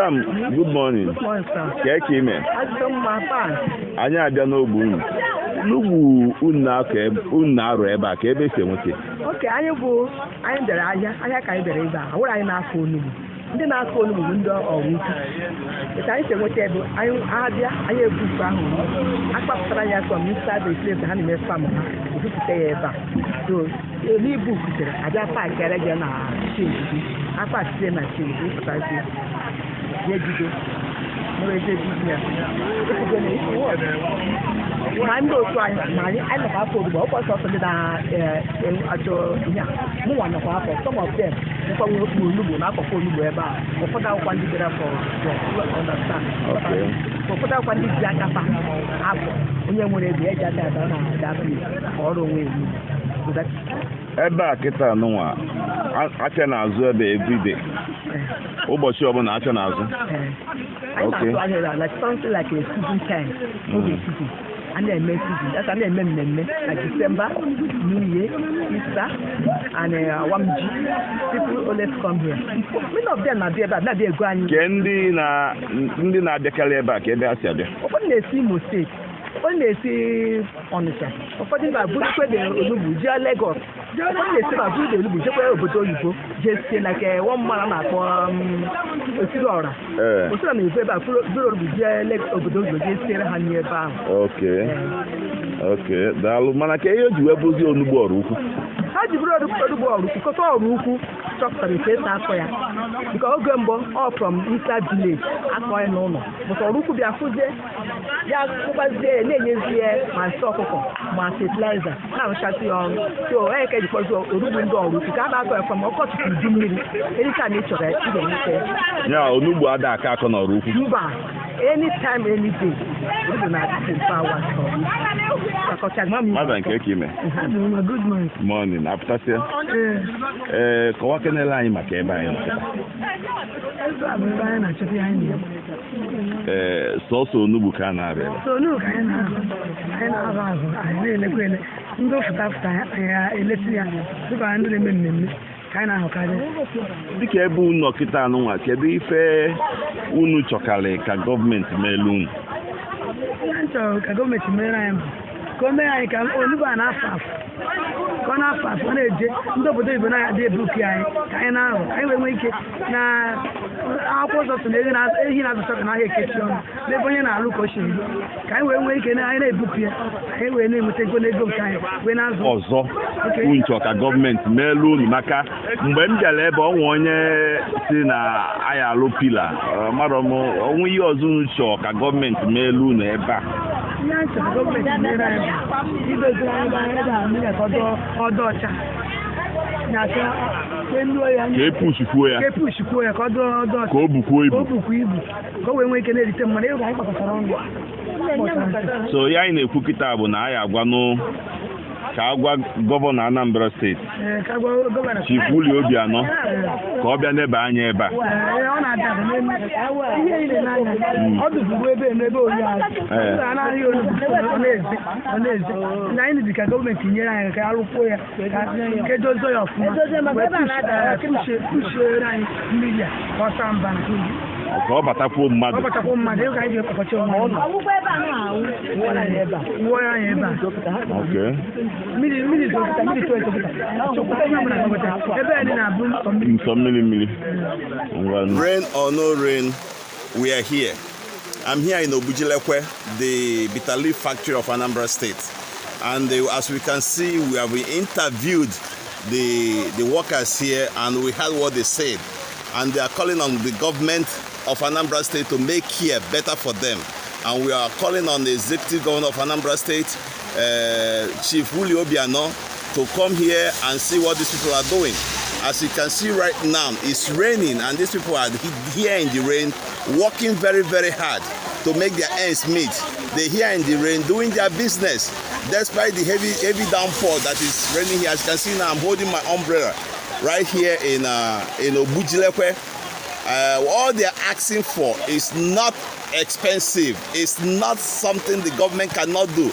Madam, good morning. Good morning, sir. Keke ime. Anyị abịa n'ogbu unu. N'ugwu unu na-arụ ebe a ka ebe esi enweta. Okay, anyị bịara ahịa ka anyị bịara ebe a. Awụrụ anyị na-akọ onugbu. Ndị na-akọ onugbu bụ ndị ọrụ ukwu. Etu anyị si enweta ebe anyị abịa anyị ebufu ahụ. Akpapụtara ya from inside the place ha na-eme farm ha. Ebupụta ya ebe a. So, n'ibu butere abịa paakị ara gị na chinji. Akpachie na chinji ịpụtazi. Jejido. Ma ndị otu anyị ma anyị nọkwa afọ ozugbo ụbọchị ọsọ ndị na-achọ ihe a mụnwa nọkwa afọ some of them nkwanwe okpuru onugbo n'akụkụ onugbo ebe a ụfọdụ akwụkwọ ndị bịara for understand ụfọdụ akwụkwọ ndị ji aka pa afọ onye nwere ebe eji aka ada na adapụ ka ọrụ onwe ewu ebe a kịta nụnwa acha na-azụ ebe everyday ụbọchị ọbụla acha na-azụ okay like something like a season time and then season that's and then mmemme like December, New Year, Easter and Wamji. People always come here. Many of them are there but not there go and ndị na-abịakarị ebe a ka ebe a si abịa ụfọdụ na-esi Imo steeti ụfọdụ na-esi Ọnịcha ụfọdụ ga-abụrụkwe de Onugbu jee Lagos ụfọdụ na-esi ma bụrụ de Onugbu jekwa obodo oyibo jee sie like one man a na-akpọ Osiri Ọra Osiri na-ebu ebe a bụrụ Onugbu jee obodo oyibo jee siere ha nye ebe ahụ okay daalụ mana ka ihe o ji wee bụzi Onugbu ọrụ ukwu ha ji bụrụ Onugbu ọrụ ukwu kọta ọrụ ukwu chọpụtara esi esi akọ ya bika oge mbụ ọ from inside village akọ ya n'ụlọ bụta ọrụ ukwu bịa fụzie ya kụkwazie na-enyezi ya ma nsị ọkụkọ ma fertilizer na-arụchasị ya ọrụ so onye ka ejikwazi Onugbu ndị ọrụ ukwu ka a na-akọ ya from ọkọchukwu udu mmiri erika na ị chọrọ ya ị ga-enweta ya Onugbu ada aka akọ n'ọrụ ukwu mba anytime any day Onugbu na-adị 24 hours Mother nke ime. Good morning. Morning. Apụtasịa. Kọwa kenele anyị maka ebe anyị nọ. Sọsọ Onugbu ka a na-arịa. Onugbu ka anyị na-arụ azụ anyị na-elekwa ele ndị ofụtafụta ya eleti ya dịka ndị na-eme mmemme ka anyị na-ahụkarị. Dịka ebe unu nọkịta anụnwa kedu ife unu chọkarị ka gọọmenti meelu unu? Ihe chọrọ ka gọọmenti mere anyị bụ ka o mee anyị ka Onugbu a na-afọ afọ ka ọ na-afọ afọ ọ na-eje ndị obodo oyibo na-adị ebuki anyị ka anyị na-ahụ anyị wee nwee ike na akwụkwọ nsọ so na ehi na-azụchọta n'ahịa ekechi ọnụ n'ebe onye na-alụ ka o siri ka anyị wee nwee ike anyị na-ebupu ya anyị wee na-enweta ego n'ego nke anyị wee na-azụ ọzọ unu chọrọ ka gọọmenti meelu unu maka mgbe m bịara ebe ọnwa onye si na anyị alụ pila mmadụ ọnwụ ihe ọzọ unu chọrọ ka gọọmenti meelu unu ebe a ihe anyị chọrọ gọọmenti mere anyị idoziri anyị ebe a mmiri ka ọdọ ọcha ka epushikwuo ya ka ọdọ ọcha ka o bukwuo ibu ka o wee nwee ike na-erite mmadụ ego anyị kpakọtara ọnụ so ya anyị na-ekwu kịta bụ na anyị agwanụ ka agwa gọvanọ Anambra steeti Chief Willie Obianọ ka ọ bịa n'ebe anya ebe a ọ dụburu ebe oyi azụ anaghị ọ na-eze na anyị dị ka gọọmenti nyere anyị ka arụkwuo ya ka edozo ya ọfụma pushiere anyị mmiri a ka ọ saa mba ka ọ batakwuo mmadụ ego anyị ga-ekpọkọcha onwe wụọ ya ebe a mmiri rain or no rain, we are here. I'm here in Obujilekwe, the bitterleaf factory of Anambra State. And as we can see, we have interviewed the workers here and we heard what they said. And they are calling on the government of Anambra State to make here better for them. And we are calling on the executive governor of Anambra State, Chief Willie Obianọ, to come here and see what these people are doing. As you can see right now, it's raining and these people are here in the rain, working very, very hard to make their ends meet. They're here in the rain doing their business, despite the heavy downpour that is raining here. As you can see now, I'm holding my umbrella right here in Obujilekwe. All they're asking for is not expensive. It's not something the government cannot do.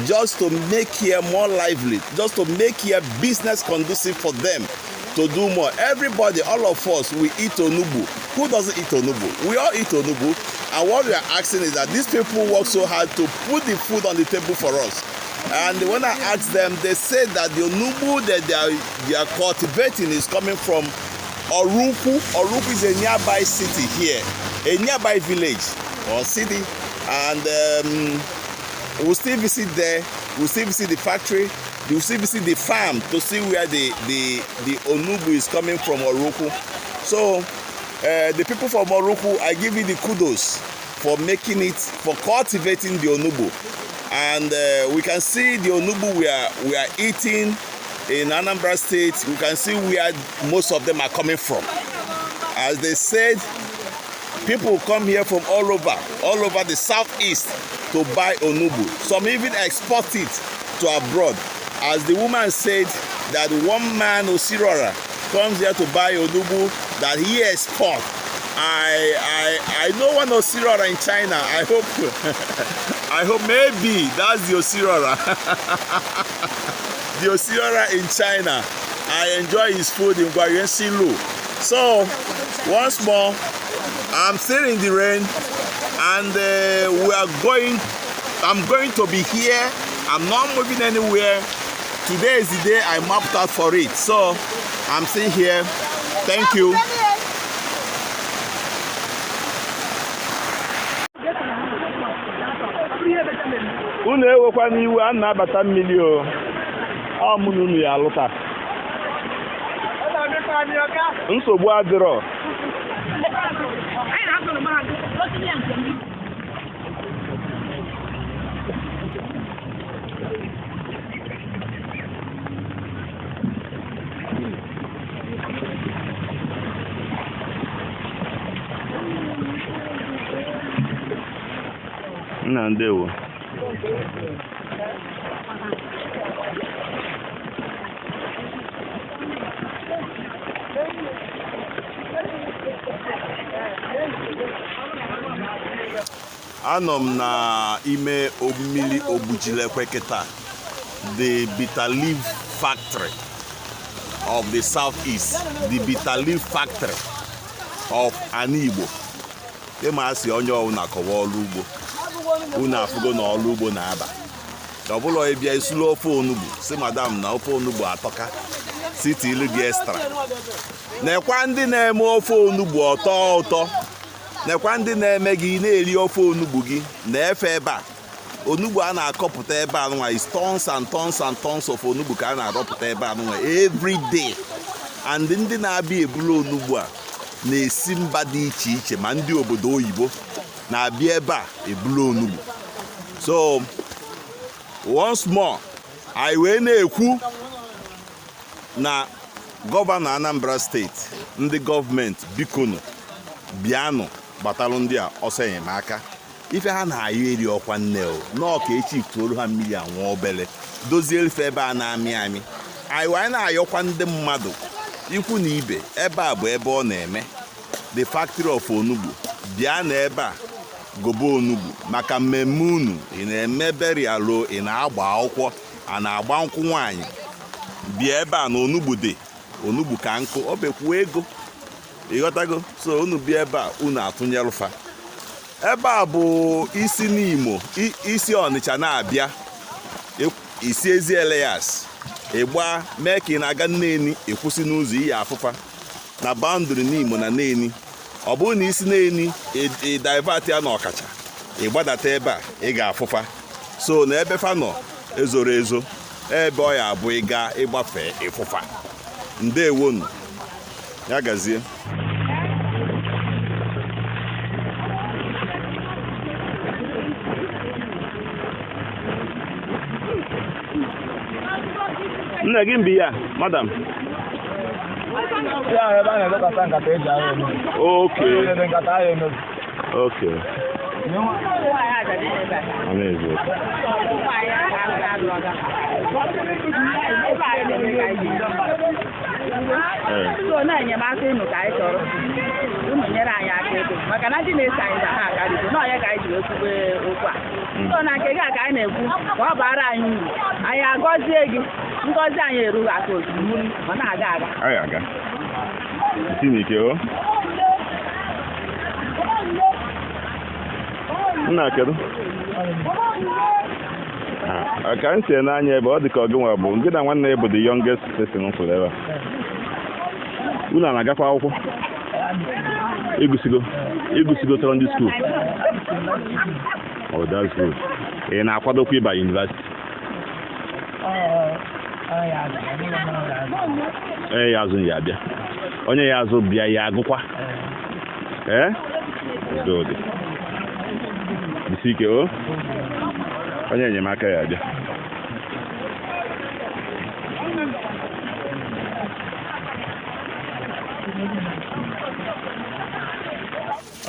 Just to make here more lively, just to make here business conducive for them. to do more. Everybody, all of us, we eat onugbu. Who doesn't eat onugbu? We all eat onugbu. And what we are asking is that these people work so hard to put the food on the table for us. And when I asked them, they said that the onugbu that they are cultivating is coming from Oruku. Oruku is a nearby city here, a nearby village or city. And we'll still visit there. We'll still visit the factory. We'll still visit the farm to see where the onugbu is coming from Oruku. So the people from Oruku, I give you the kudos for making it, for cultivating the onugbu. And we can see the onugbu we are eating in Anambra State. We can see where most of them are coming from. As they said, people come here from all over the southeast to buy onugbu. Some even export it to abroad. As the woman said, that one man, Osirora, comes here to buy onugbu that he export. I know one Osirora in China. I hope maybe that's the Osirora. The Osirora in China. I enjoy his food in Guayensilu. So once more, I'm still in the rain, and I'm going to be here. I'm not moving anywhere. Today is the day I mapped out for it. So I'm still here. Thank you. Unu ewekwa n'iwe, a na-abata mmiri o. Ọ mụ na unu ya alụta. Nsogbu adịrọ. Nna ndewo. Anọ m na ime mmiri Obujilekwe kịta, the bitterleaf factory of the southeast, the bitterleaf factory of Onugbu. Ịma asị onye ọbụla kọwa ọrụ ugbo, unu afụgo na ọrụ ugbo na-aba. Ọ bụla ịbịa isulu ofe onugbu, si madam na ofe onugbu atọka, site ilu gị extra. Nekwa ndị na-eme ofe onugbu ọtọ ụtọ, nekwa ndị na-eme gị na-eri ofe onugbu gị na-efe ebe a. Onugbu a na-akọpụta ebe a nwa is tons and tons and tons of onugbu ka a na-arọpụta ebe a nwa every day. And ndị na-abịa ebulu onugbu a na-esi mba dị iche iche, ma ndị obodo oyibo na-abịa ebe a ebulu onugbu. So once more, I wee na-ekwu na gọvanọ Anambra State, ndị gọọmenti bikonu bịanụ gbatalụ ndị a ọsọ enyemaka. Ife ha na-ayọ eri ọkwa nne o, nọọ ka echi tuolu ha mmiri anwụ obele, dozie ife ebe a na-amị amị. Anyị na-ayọkwa ndị mmadụ ikwu na ibe, ebe a bụ ebe ọ na-eme the factory of onugbu. Bịa na ebe a gobe onugbu maka mmemme unu. Ị na-eme berialo, ị na-agba akwụkwọ, a na-agba nkwụ nwaanyị. Bịa ebe a na onugbu dị, onugbu ka nkụ, ọ bekwu ego. Ịghọtago? So unu bịa ebe a, unu atụnyelụfa. Ebe a bụ isi Nimo, isi Ọnịcha na-abịa, isi ezi Elias, ịgba mee ka ị na-aga Nneni, ịkwụsị n'ụzọ iyi afụfa na boundary Nimo na Nneni. Ọ bụrụ na isi Nneni ị divert ya n'Ọkacha, ịgbadata ebe a ị ga-afụfa. So na ebe fa nọ ezoro ezo, ebe ọ ya abụ ịga ịgbafe ịfụfa. Ndewonu, ya gazie. Nne gị mbi ya, madam. Okay. Okay. Amazing. so na-enyemaka unu ka anyị chọrọ unu nyere anyị aka ego maka na ndị na-eso anyị ha akarịgo na onye ka anyị ji ekwube okwu a so na nke gị a ka anyị na-ekwu ka ọ bara anyị uru anyị agọzie gị ngọzi anyị erughị aka ozugbo ọ na-aga aga anyị aga Tinike o nna kedu ka m sie n'anya ebe ọ dị ka ọ gị nwa bụ ndị na nwanne ya bụ the youngest person fụrụ ebe a unu na-agakwa akwụkwọ ịgụsigo secondary school oh that's good ị na-akwadokwa ịba university onye ya azụ ya abịa onye ya azụ bịa ya agụkwa ụdị bisi ike o onye enyemaka ya abịa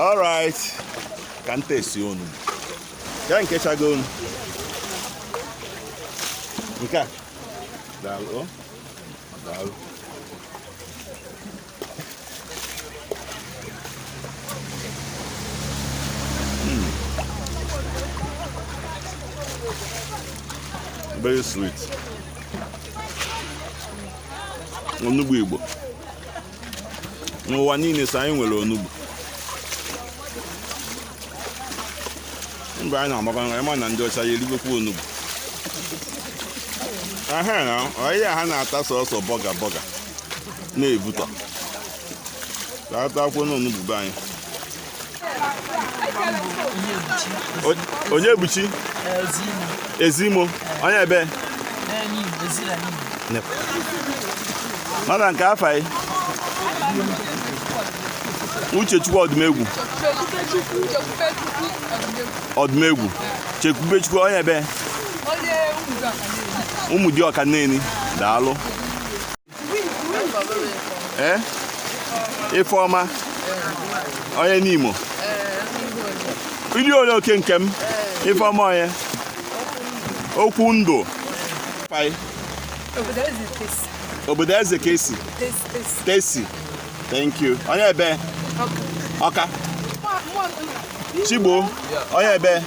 all right ka nte esi onu ya nke chago onu nke a daalụ daalụ very sweet Onugbu Igbo n'ụwa niile so anyị nwere onugbu mgbe anyị na-agbakọ ịma na ndị ọcha ya erigokwa onugbu na ọhịa ha na-ata sọsọ bọga na-ebutọ ka atakwo n'onugbu be anyị onye buchi ezimo onye ebe mmadụ nke afọ anyị Uchechukwu ọdụmegwu Chekwubechukwu onye ebe ụmụ dị ọka Neni daalụ Ifeọma onye Nimo ili ole oke nke m Ifeọma onye okwu ndụ obodo eze ka esi Tesi thank you onye ebe ọka Chigbo onye ebe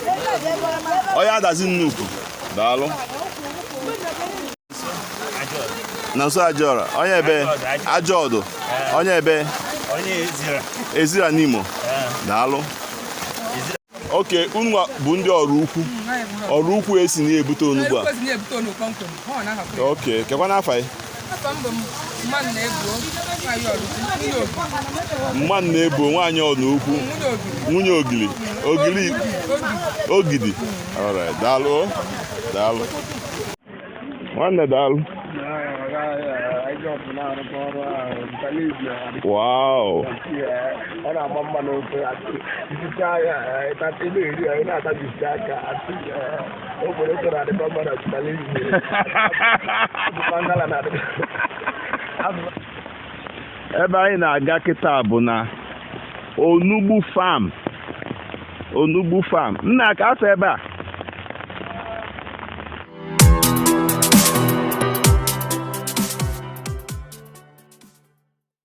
onye adazi nnukwu daalụ na nso Ajọra onye ebe Ajọdụ onye ebe Ezira Nimo daalụ oke unu bụ ndị ọrụ ukwu esi na-ebute onugbu a oke kekwa n'afọ anyị mmanụ na-ebu nwaanyị ọnụukwu nwunye ogidi alright daalụ nwanne daalụ wow ọ na-agba mma n'ofe aka eri na-atabisi aka obodo chọrọ adịkọ mma na ebe anyị na-aga kịta bụ na Onugbu farm nna ka afọ ebe a